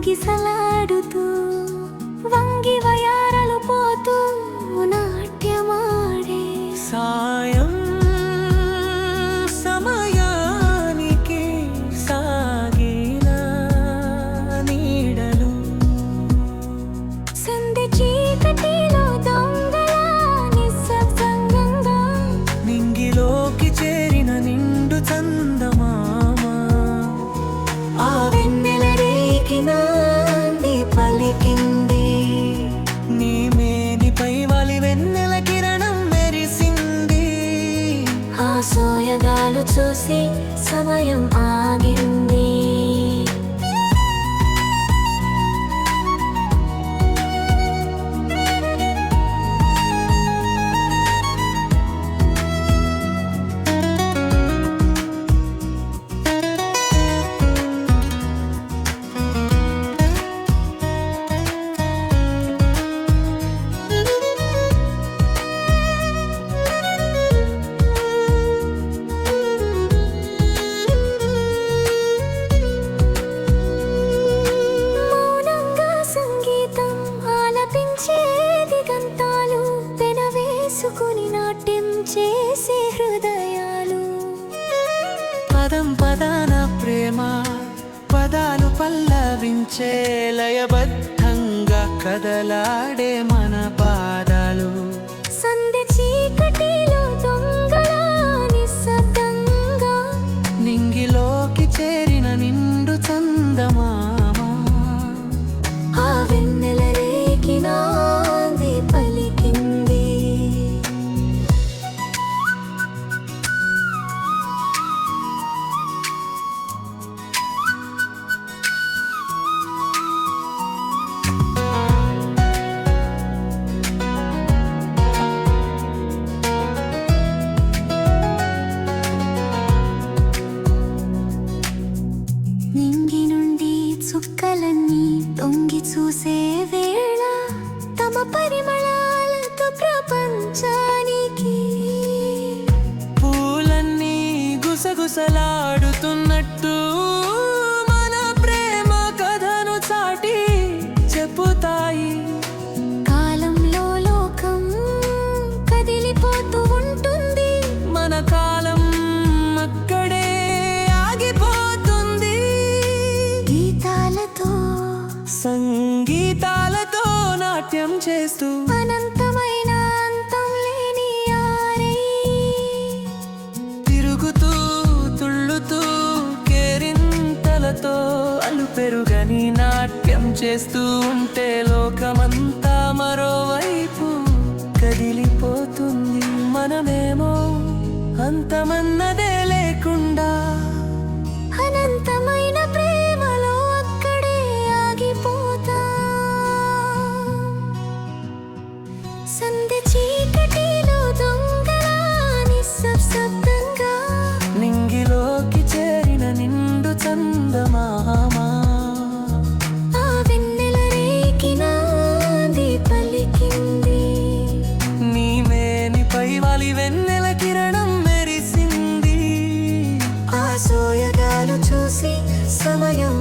గిసలాడుతూ వంగి వయారలు పోతూ నాట్యమాడే సాయం సమయానికి సాగిన నీడలు సందె చీకటిలో దొంగలా నిశ్శబ్దంగా నింగిలోకి చేరిన నిండు చందమామ ఆ వెన్నెల రేకి నాంది పలికింది నీ మేనిపై వాలి వెన్నెల కిరణం మెరిసింది ఆ సోయగాలు చూసి సమయం ఆగింది మౌనంగా సంగీతం ఆలపించేది గంతాలు పెనవేసుకుని నాట్యం చేసే హృదయాలు పదం పదాన ప్రేమ పదాలు పల్లవించే లయబద్ధంగా కదలాడే మన పాదాలు సందె చీకటిలో దొంగలా నిశ్శబ్దంగా నింగిలోకి చేరిన నిండు చందమామ ఆ వెన్నెల రేకి నాంది పలికింది నింగి నుండి చుక్కలన్నీ తొంగి చూసే వేళ తమ పరిమళాలతో ప్రపంచానికి పూలన్నీ గుసగుసలాడుతున్నట్టు మన ప్రేమ కథను చాటి చెప్పుతాయి కాలంలో లోకం కదిలిపోతూ ఉంటుంది మన కాలం అక్కడే ఆగిపోతుంది గీతాలతో సంగీతాలతో నాట్యం చేస్తూ అనంతమైన అంతం లేని ఆరై తిరుగుతూ తుళ్ళుతూ కేరింతలతో అలుపెరుగని నాట్యం చేస్తూ ఉంటే లోకమంతా మరోవైపు కదిలిపోతుంది మనమేమో అంతమన్నదే లేకుండా అనంతమైన ప్రేమలో అక్కడే ఆగిపోతా సందె చీకటిలో దొంగలా నిశ్శబ్దంగా నింగిలోకి చేరిన నిండు చందమామ ఆ వెన్నెల రేకి నాంది పలికింది నీ మేనిపై వాలి వెన్నెల కిరణం మెరిసింది ఆ సోయగాలు చూసి సమయం